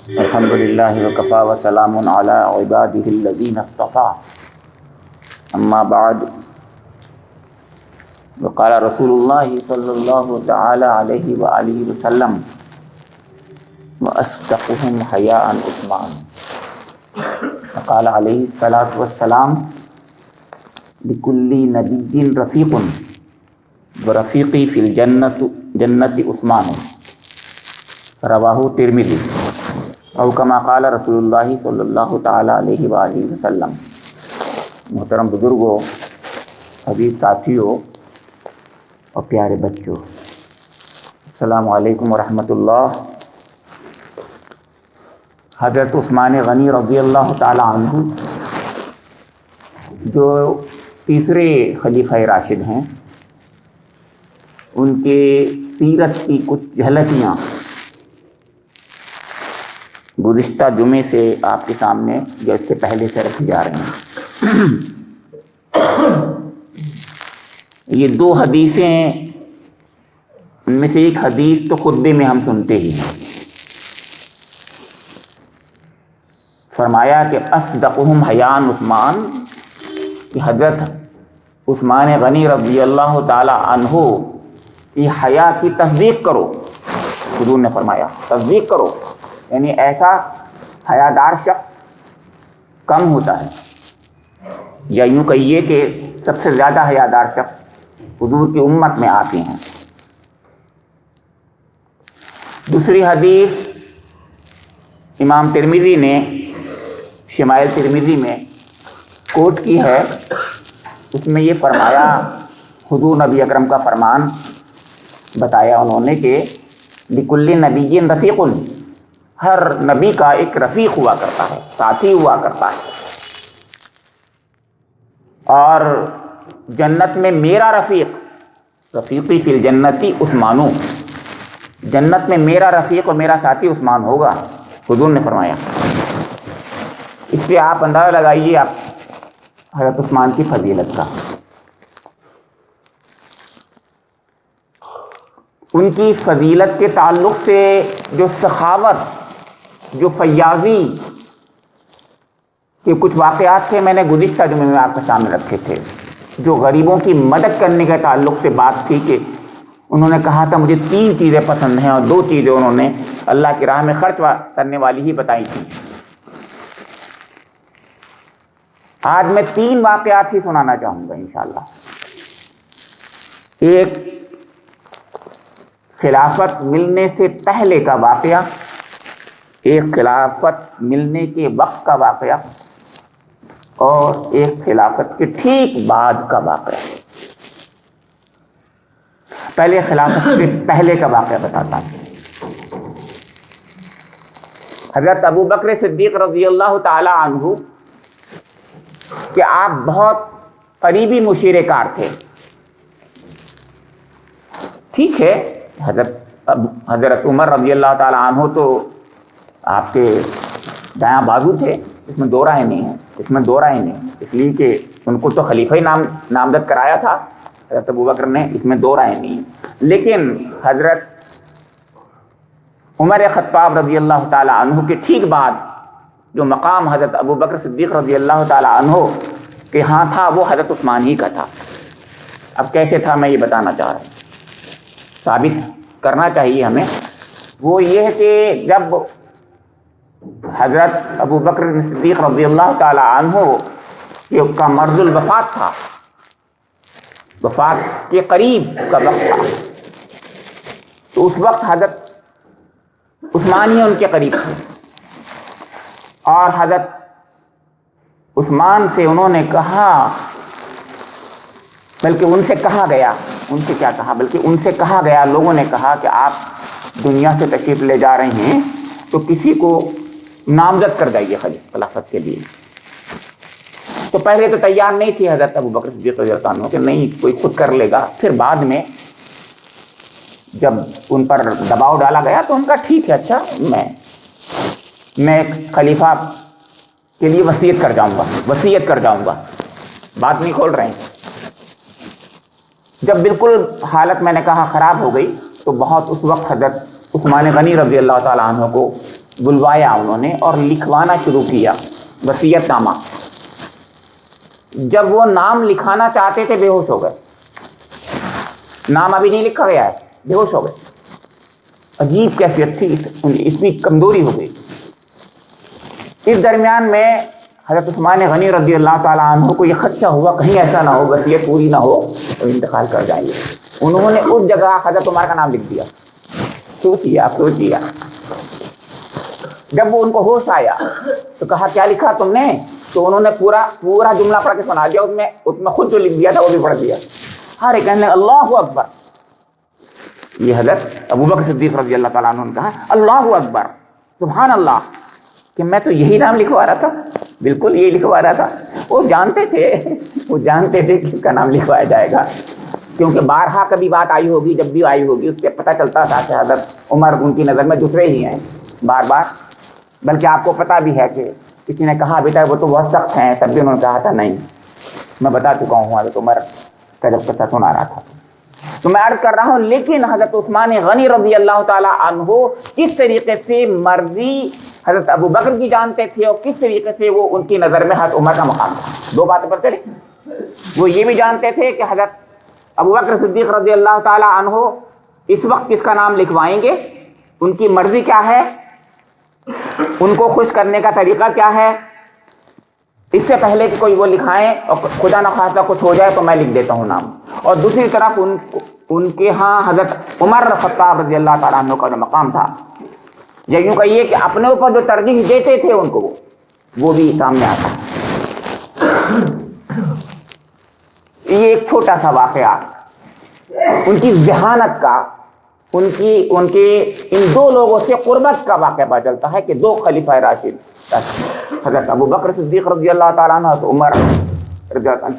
الحمد للہ وکفیٰ وسلام علی عبادہ الذین اصطفیٰ اما بعد وقال رسول اللہ صلی اللہ تعالی علیہ وآلہ وسلم وأصدقهم حیاء عثمان وقال علیہ الصلاۃ والسلام لکل نبی رفیق ورفیقی فی الجنت عثمان رواہ ترمذی او کما قال رسول اللہ صلی اللہ تعالی علیہ وآلہ وسلم۔ محترم بزرگوں، حبیب ساتھیوں اور پیارے بچوں، السلام علیکم ورحمۃ اللہ۔ حضرت عثمان غنی رضی اللہ تعالی عنہ جو تیسرے خلیفہ راشد ہیں، ان کے سیرت کی کچھ جھلکیاں گزشتہ جمعے سے آپ کے سامنے جو اس سے پہلے سے رکھی جا رہے ہیں۔ یہ دو حدیثیں، ان میں سے ایک حدیث تو خطبے میں ہم سنتے ہی ہیں۔ فرمایا کہ اصدقہم حیاء عثمان، کہ حضرت عثمان غنی رضی اللہ تعالی عنہ کی حیا کی تصدیق کرو۔ حضور نے فرمایا تصدیق کرو، یعنی ایسا حیادار شخص کم ہوتا ہے، یا یوں کہیے کہ سب سے زیادہ حیادار شخص حضور کی امت میں آتے ہیں۔ دوسری حدیث امام ترمذی نے شمائل ترمذی میں کوٹ کی ہے، اس میں یہ فرمایا، حضور نبی اکرم کا فرمان بتایا انہوں نے کہ لکل نبی رفیق، ہر نبی کا ایک رفیق ہوا کرتا ہے، ساتھی ہوا کرتا ہے، اور جنت میں میرا رفیق، رفیقی فی الجنتی عثمانو، جنت میں میرا رفیق اور میرا ساتھی عثمان ہوگا، حضور نے فرمایا۔ اس سے آپ اندازہ لگائیے آپ حضرت عثمان کی فضیلت کا۔ ان کی فضیلت کے تعلق سے جو سخاوت، جو فیاضی کے کچھ واقعات تھے، میں نے گزشتہ جمعے میں آپ کے سامنے رکھے تھے۔ جو غریبوں کی مدد کرنے کے تعلق سے بات تھی کہ انہوں نے کہا تھا مجھے 3 چیزیں پسند ہیں، اور 2 چیزیں انہوں نے اللہ کی راہ میں خرچ کرنے والی ہی بتائی تھی۔ آج میں 3 واقعات ہی سنانا چاہوں گا انشاءاللہ۔ ایک خلافت ملنے سے پہلے کا واقعہ، ایک خلافت ملنے کے وقت کا واقعہ، اور ایک خلافت کے ٹھیک بعد کا واقعہ۔ پہلے خلافت سے پہلے کا واقعہ بتاتا ہوں۔ حضرت ابو بکر صدیق رضی اللہ تعالی عنہ کہ آپ بہت قریبی مشیر کار تھے، ٹھیک ہے، حضرت عمر رضی اللہ تعالیٰ عنہ تو آپ کے دایاں بازو تھے، اس میں دو رائے نہیں ہے، اس لیے کہ ان کو تو خلیفہ ہی نامزد کرایا تھا حضرت ابو بکر نے، اس میں دو رائے نہیں ہے۔ لیکن حضرت عمر خطاب رضی اللہ تعالیٰ عنہ کے ٹھیک بعد جو مقام حضرت ابو بکر صدیق رضی اللہ تعالیٰ عنہ کے ہاں تھا، وہ حضرت عثمان ہی کا تھا۔ اب کیسے تھا میں یہ بتانا چاہ رہا ہوں، ثابت کرنا چاہیے ہمیں۔ وہ یہ ہے کہ جب حضرت ابو بکر صدیق رضی اللہ تعالی عنہ کا مرض الوفات تھا، وفات کے قریب کا وقت تھا، تو اس وقت حضرت عثمان ہی ان کے قریب تھے، اور حضرت عثمان سے انہوں نے کہا، بلکہ ان سے کہا گیا، ان سے کیا کہا بلکہ ان سے کہا گیا، لوگوں نے کہا کہ آپ دنیا سے تشریف لے جا رہے ہیں تو کسی کو نامزد کر دائیے خلافت کے لیے۔ تو پہلے تو تیار نہیں تھی حضرت ابو بکر صدیق رضی اللہ عنہ کہ نہیں کوئی خود کر لے گا، پھر بعد میں جب ان پر دباؤ ڈالا گیا تو ان کا ٹھیک ہے، اچھا میں ایک خلیفہ کے لیے وصیت کر جاؤں گا، بات نہیں کھول رہے ہیں۔ جب بالکل حالت میں نے کہا خراب ہو گئی تو بہت اس وقت حضرت عثمان غنی رضی اللہ تعالیٰ عنہ کو بلوایا انہوں نے اور لکھوانا شروع کیا وصیت نامہ. جب وہ نام لکھانا چاہتے تھے بے ہوش ہو گئے. نام ابھی نہیں لکھا گیا ہے, بے ہوش ہو گئے. عجیب کیفیت تھی, اس میں کمزوری ہو گئی. اس درمیان میں حضرت عثمان غنی رضی اللہ تعالیٰ عنہ کو یہ خدشہ ہوا کہیں ایسا نہ ہو وصیت پوری نہ ہو تو انتقال کر جائیں گے. انہوں نے اس جگہ حضرت عمر کا نام لکھ دیا. سوچیا. جب وہ ان کو ہوش آیا تو کہا کیا لکھا تم نے؟ تو انہوں نے پورا جملہ پڑھ کے سنا دیا. اس میں خود جو لکھ دیا تھا وہ بھی پڑھ دیا. ہر کہنے لگے اللہ اکبر. یہ حضرت ابو بکر صدیق رضی اللہ تعالیٰ عنہ نے کہا اللہ اکبر, سبحان اللہ, کہ میں تو یہی نام لکھوا رہا تھا, بالکل یہی لکھوا رہا تھا. وہ جانتے تھے کہ اس کا نام لکھوایا جائے گا, کیونکہ بارہا کبھی بات آئی ہوگی, جب بھی آئی ہوگی اس پہ پتہ چلتا تھا کہ حضرت عمر ان کی نظر میں دوسرے ہی ہیں بار بار. بلکہ آپ کو پتہ بھی ہے کہ کسی نے کہا بیٹا وہ تو بہت سخت ہیں, تب بھی انہوں نے کہا تھا نہیں, میں بتا چکا ہوں حضرت عمر کا جب قصہ سنا رہا تھا. تو میں عرض کر رہا ہوں, لیکن حضرت عثمان غنی رضی اللہ تعالیٰ عنہ کس طریقے سے مرضی حضرت ابو بکر کی جانتے تھے اور کس طریقے سے وہ ان کی نظر میں حضرت عمر کا مقام تھا. دو باتیں پر چلے. وہ یہ بھی جانتے تھے کہ حضرت ابو بکر صدیق رضی اللہ تعالیٰ عنہ اس وقت کس کا نام لکھوائیں گے, ان کی مرضی کیا ہے, ان کو خوش کرنے کا طریقہ کیا ہے. اس سے پہلے کہ کوئی وہ لکھائیں اور خدا نخواستہ کچھ ہو جائے تو میں لکھ دیتا ہوں نام. اور دوسری طرف ان کے ہاں حضرت عمر خطاب رضی اللہ تعالیٰ عنہ کا جو مقام تھا, یا یوں کہیے کہ اپنے اوپر جو ترجیح دیتے تھے ان کو وہ بھی سامنے آتا. یہ ایک چھوٹا سا واقعہ ان کی ذہانت کا, ان کے ان دو لوگوں سے قربت کا واقعہ پتہ چلتا ہے کہ دو خلیفہ راشد حضرت ابو بکر صدیق رضی اللہ تعالیٰ عنہ اور عمر رضی اللہ عنہ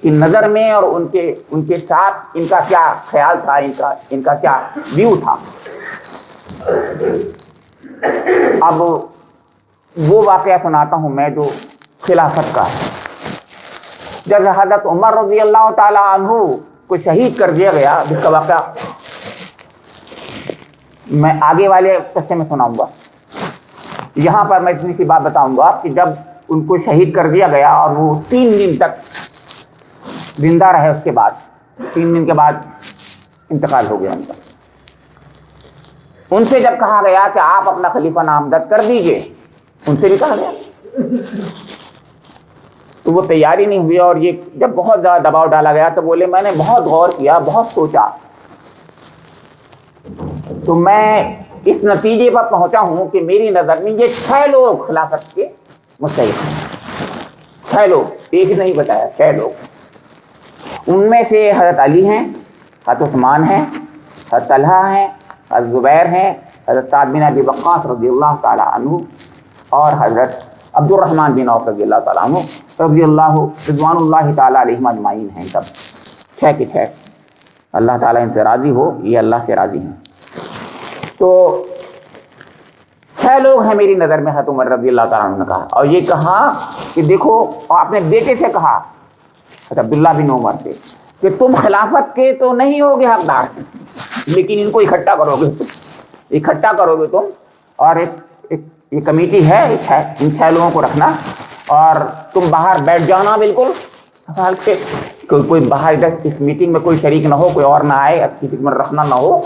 کی نظر میں اور ان کے ساتھ ان کا کیا خیال تھا, ان کا کیا ویو تھا. اب وہ واقعہ سناتا ہوں میں جو خلافت کا ہے. جب حضرت عمر رضی اللہ تعالیٰ عنہ کو شہید کر دیا گیا, جس کا واقعہ میں آگے والے قصے میں سناؤں گا, یہاں پر میں اتنی سی بات بتاؤں گا کہ جب ان کو شہید کر دیا گیا اور وہ 3 دن تک زندہ رہے, اس کے بعد 3 دن کے بعد انتقال ہو گیا ان کا. ان سے جب کہا گیا کہ آپ اپنا خلیفہ نامزد کر دیجئے, ان سے بھی کہا گیا, تو وہ تیاری نہیں ہوئی. اور یہ جب بہت زیادہ دباؤ ڈالا گیا تو بولے میں نے بہت غور کیا, بہت سوچا, تو میں اس نتیجے پر پہنچا ہوں کہ میری نظر میں یہ 6 لوگ خلافت کے مستحق ہیں. 6 لوگ, ایک نہیں بتایا, 6 لوگ. ان میں سے حضرت علی ہیں, حضرت عثمان ہیں, حضرت طلحہ ہیں, حضرت زبیر ہیں, حضرت سعد بن ابی وقاص رضی اللہ تعالیٰ عنہ, اور حضرت عبد الرحمن بن عوف رضی اللہ تعالیٰ عنہ رضی اللہ رضوان اللہ تعالیٰ علیہم اجمعین ہیں. سب 6 کے 6. اللہ تعالیٰ ان سے راضی ہو, یہ اللہ سے راضی ہیں. تو 6 لوگ ہیں میری نظر میں, حضرت عمر رضی اللہ تعالیٰ عنہ نے کہا. اور یہ کہا کہ دیکھو, اور اپنے بیٹے سے کہا حضرت عبداللہ بن عمر سے کہ تم خلافت کے تو نہیں ہوگے حقدار, لیکن ان کو اکٹھا کرو گے تم, اور ایک یہ کمیٹی ہے, ان 6 لوگوں کو رکھنا, اور تم باہر بیٹھ جانا بالکل سنبھال کے, کوئی باہر ادھر اس میٹنگ میں کوئی شریک نہ ہو, کوئی اور نہ آئے, اچھی خدمت رکھنا نہ ہو.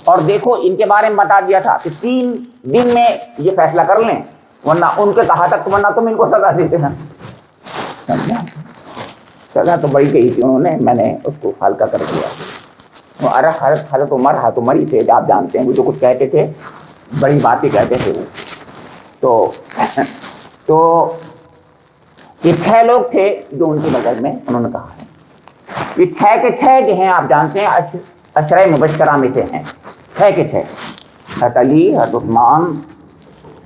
اور دیکھو ان کے بارے میں بتا دیا تھا کہ 3 دن میں یہ فیصلہ کر لیں, ورنہ ان کے کہا تک ورنہ تم ان کو سزا دیتے ہیں. سزا تو بڑی کہی تھی انہوں نے, میں نے اس کو ہلکا کر دیا. حضرت عمر ہی تھے, آپ جانتے ہیں, وہ جو کچھ کہتے تھے بڑی باتیں کہتے تھے وہ. تو یہ 6 لوگ تھے جو ان کی نظر میں انہوں نے کہا ہے. یہ 6 کے 6 جو ہیں آپ جانتے ہیں عشرہ مبشرہ میں سے ہیں. 6 کے 6 حضرت علی, حضرت عثمان,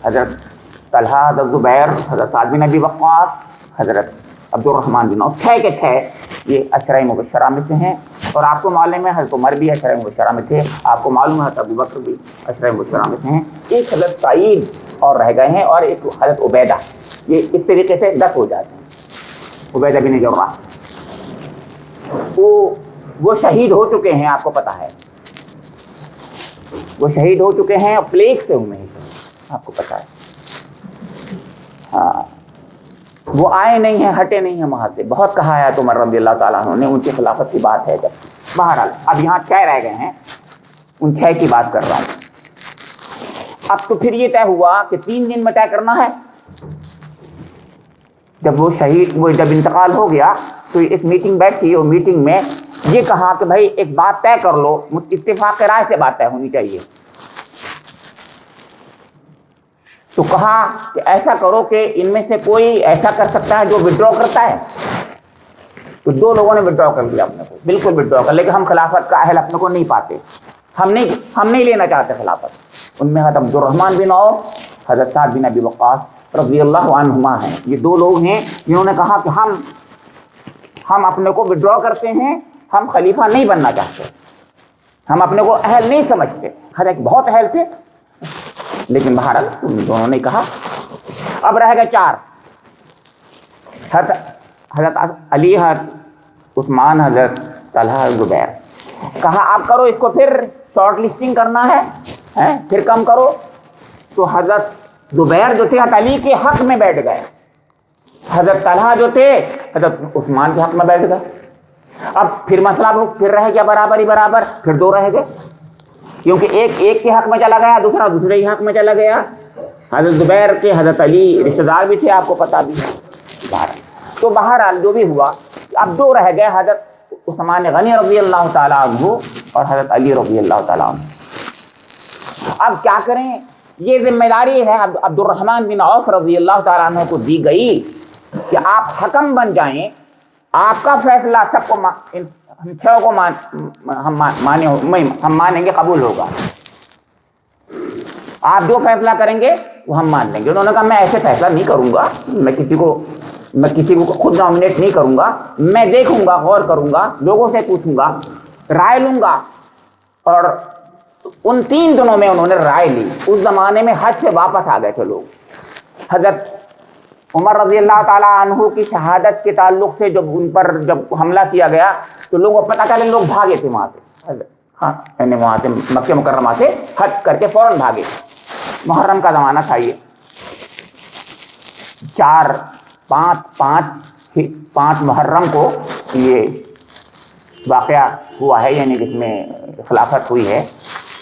حضرت طلحہ, حضرت زبیر, حضرت سعد بن ابی وقاص, حضرت عبد الرحمن بن عوف. 6 کے 6 یہ عشرہ مبشرہ میں سے ہیں. اور آپ کو معلوم ہے حضرت عمر بھی عشرہ مبشرہ میں تھے, آپ کو معلوم ہے حضرت ابو بکر بھی عشرہ مبشرہ میں سے ہیں. ایک حضرت سعید اور رہ گئے ہیں, اور ایک حضرت عبیدہ. یہ اس طریقے سے 10 ہو جاتے ہیں. عبیدہ بن جراح وہ شہید ہو چکے ہیں, آپ کو پتہ ہے, وہ شہید ہو چکے ہیں, اور پلیگ سے ہوئے ہیں. آپ کو پتا ہے. ہاں وہ آئے نہیں ہیں, ہٹے نہیں ہیں وہاں سے. بہت کہا ہے عمر رضی اللہ تعالیٰ عنہ نے, ان کی خلافت کی بات ہے جب. بہرحال اب یہاں 6 رہ گئے ہیں, ان 6 کی بات کر رہا ہوں. اب تو پھر یہ طے ہوا کہ 3 دن میں طے کرنا ہے. جب وہ شہید, وہ جب انتقال ہو گیا تو ایک میٹنگ بیٹھی, اور میٹنگ میں یہ کہا کہ بھائی ایک بات طے کر لو, اتفاق رائے سے بات طے ہونی چاہیے. تو کہا کہ ایسا کرو کہ ان میں سے کوئی ایسا کر سکتا ہے جو وڈرا کرتا ہے. تو 2 لوگوں نے وڈرا کر لیا اپنے کو, بالکل وڈرا کر, لیکن ہم خلافت کا اہل اپنے کو نہیں پاتے, ہم نہیں لینا چاہتے خلافت. ان میں حضرت عبد الرحمن بن عوف, حضرت سعد بن ابی وقاص رضی اللہ عنہما ہیں. یہ 2 لوگ ہیں جنہوں نے کہا کہ ہم اپنے کو وڈرا کرتے ہیں, ہم خلیفہ نہیں بننا چاہتے, ہم اپنے کو اہل نہیں سمجھتے. حضرت بہت اہل تھے, لیکن بہرحال ان دونوں نے کہا. اب رہ گئے 4, حضرت علی, حضرت عثمان, حضرت طلحہ, زبیر. کہا آپ کرو اس کو, پھر شارٹ لسٹنگ کرنا ہے, پھر کم کرو. تو حضرت زبیر جو تھے حضرت علی کے حق میں بیٹھ گئے, حضرت طلحہ جو تھے حضرت عثمان کے حق میں بیٹھ گئے. اب پھر مسئلہ پھر رہ گیا برابر ہی برابر, پھر 2 رہ گئے, کیونکہ ایک کے حق میں چلا گیا, دوسرا دوسرے کے حق میں چلا گیا. حضرت زبیر کے حضرت علی رشتہ دار بھی تھے, آپ کو پتا بھی ہے. تو بہرحال جو بھی ہوا, اب 2 رہ گئے, حضرت عثمان غنی رضی اللہ تعالیٰ عنہ اور حضرت علی رضی اللہ تعالیٰ عنہ. اب کیا کریں, یہ ذمہ داری ہے عبد الرحمن بن عوف رضی اللہ تعالیٰ عنہ کو دی گئی کہ آپ حکم بن جائیں, آپ کا فیصلہ سب کو ہم 6 کو ہم مانیں گے, قبول ہوگا. آپ جو فیصلہ کریں گے وہ ہم مان لیں گے. انہوں نے کہا میں ایسے فیصلہ نہیں کروں گا, میں کسی کو خود نامنیٹ نہیں کروں گا, میں دیکھوں گا, غور کروں گا, لوگوں سے پوچھوں گا, رائے لوں گا. اور ان 3 دنوں میں انہوں نے رائے لی. اس زمانے میں حج سے واپس آ گئے تھے لوگ. حضرت عمر رضی اللہ تعالیٰ عنہ کی شہادت کے تعلق سے جب ان پر حملہ کیا گیا تو لوگوں کو پتہ چلے, لوگ بھاگے تھے وہاں سے. ہاں یعنی وہاں سے مکہ مکرمہ سے حج کر کے فوراً بھاگے. محرم کا زمانہ تھا یہ. 5 محرم کو یہ واقعہ ہوا ہے, یعنی جس میں خلافت ہوئی ہے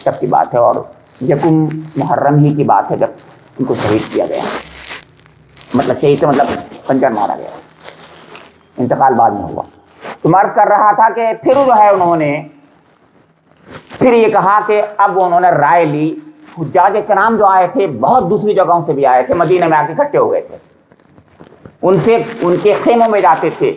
تب کی بات ہے. اور یکم محرم ہی کی بات ہے جب ان کو شہید کیا گیا, مطلب شہید سے مطلب خنجر مارا گیا, انتقال بعد میں ہوا. تو مرض کر رہا تھا کہ پھر جو ہے انہوں نے پھر یہ کہا کہ اب انہوں نے رائے لی. حجاج کرام جو آئے تھے بہت دوسری جگہوں سے بھی آئے تھے, مدینہ میں آ کے اکٹھے ہو گئے تھے. ان کے خیموں میں جاتے تھے.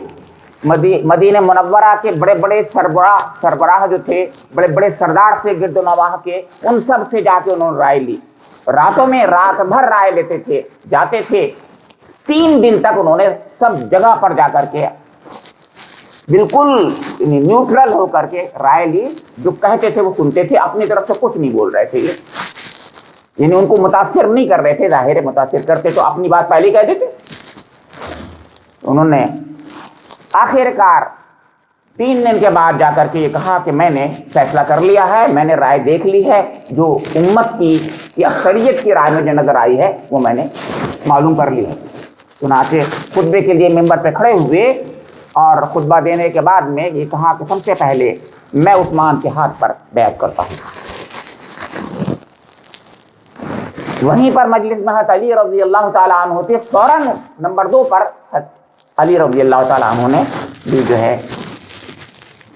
مدینہ منورہ کے بڑے بڑے سربراہ جو تھے, بڑے بڑے سردار تھے گرد و نواح کے, ان سب سے جا کے انہوں نے رائے لی. راتوں میں رات بھر رائے لیتے تھے, جاتے تھے. 3 دن تک انہوں نے سب جگہ پر جا کر کے بالکل نیوٹرل ہو کر کے رائے لی. جو کہتے تھے وہ سنتے تھے, اپنی طرف سے کچھ نہیں بول رہے تھے. یعنی ان کو متاثر نہیں کر رہے تھے. ظاہر متاثر کرتے تو اپنی بات پہلے کہہ دیتے. انہوں نے آخر کار 3 دن کے بعد جا کر کے یہ کہا کہ میں نے فیصلہ کر لیا ہے, میں نے رائے دیکھ لی ہے, جو امت کی اکثریت کی رائے میں جو نظر آئی ہے وہ میں نے معلوم کر لی ہے. چنانچہ خطبے کے لیے ممبر پہ کھڑے ہوئے اور خطبہ دینے کے بعد میں یہ کہا کہ سب سے پہلے میں عثمان کے ہاتھ پر بیعت کرتا ہوں. وہیں پر مجلس میں حضرت علی رضی اللہ تعالیٰ عنہ تھے. فوراً نمبر 2 پر علی رضی اللہ تعالیٰ عنہ نے بھی جو ہے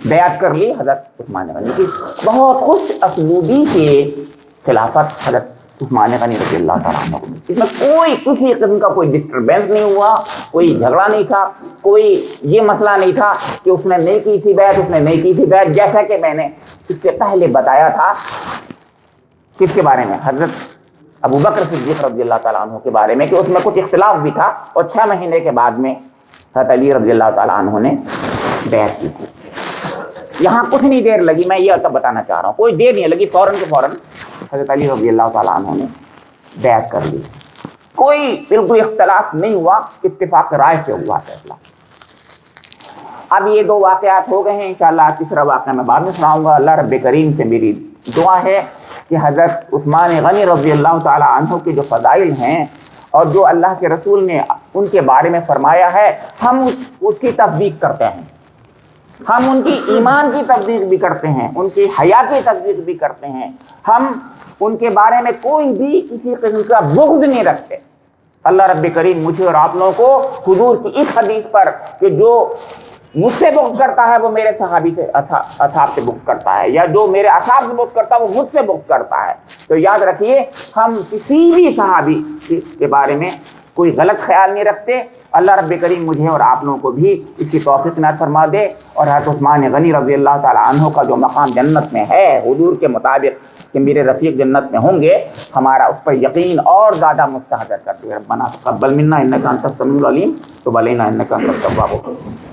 بیعت کر لی حضرت عثمان غنی کی. بہت خوش اسلوبی سے خلافت حضرت عثمان غنی رضی اللہ تعالیٰ عنہ کو. اس میں کوئی کسی قسم کا کوئی ڈسٹربینس نہیں ہوا, کوئی جھگڑا نہیں تھا, کوئی یہ مسئلہ نہیں تھا کہ اس نے نہیں کی تھی بیعت, اس نے نہیں کی تھی بیعت. جیسا کہ میں نے اس سے پہلے بتایا تھا کس کے بارے میں, حضرت ابو بکر صدیق رضی اللہ تعالیٰ عنہ کے بارے میں, کہ اس میں کچھ اختلاف بھی تھا. اور 6 مہینے کے بعد میں حضرت علی رضی اللہ تعالیٰ عنہ نے بیعت کی تھی. یہاں کچھ نہیں دیر لگی, میں یہ تب بتانا چاہ رہا ہوں, کوئی دیر نہیں لگی, فوراً کے فوراً حضرت علی رضی اللہ تعالیٰ عنہ نے بیعت کر لی. کوئی بالکل اختلاف نہیں ہوا, اتفاق رائے سے ہوا فیصلہ. اب یہ 2 واقعات ہو گئے ہیں. انشاءاللہ تیسرا واقعہ میں بعد میں سناؤں گا. اللہ رب کریم سے میری دعا ہے کہ حضرت عثمان غنی رضی اللہ تعالی عنہ کے جو فضائل ہیں اور جو اللہ کے رسول نے ان کے بارے میں فرمایا ہے، ہم اس کی تصدیق کرتے ہیں، ہم ان کی ایمان کی تصدیق بھی کرتے ہیں، ان کی حیا کی تصدیق بھی کرتے ہیں، ہم ان کے بارے میں کوئی بھی کسی قسم کا بغض نہیں رکھتے۔ اللہ رب کریم مجھے اور آپ لوگوں کو حضور کی اس حدیث پر کہ جو مجھ سے بغض کرتا ہے وہ میرے صحابی سے اصحاب سے بغض کرتا ہے، یا جو میرے اصحاب سے بغض کرتا ہے وہ مجھ سے بغض کرتا ہے۔ تو یاد رکھیے ہم کسی بھی صحابی کے بارے میں کوئی غلط خیال نہیں رکھتے۔ اللہ رب کریم مجھے اور آپ لوگوں کو بھی اس کی توفیق عنایت فرما دے، اور حضرت عثمان غنی رضی اللہ تعالی عنہ کا جو مقام جنت میں ہے حضور کے مطابق کہ میرے رفیق جنت میں ہوں گے، ہمارا اس پر یقین اور زیادہ مستحضر کر دے۔ ربنا تقبل منا انک انت السمیع العلیم وتب علینا انک انت التواب الرحیم۔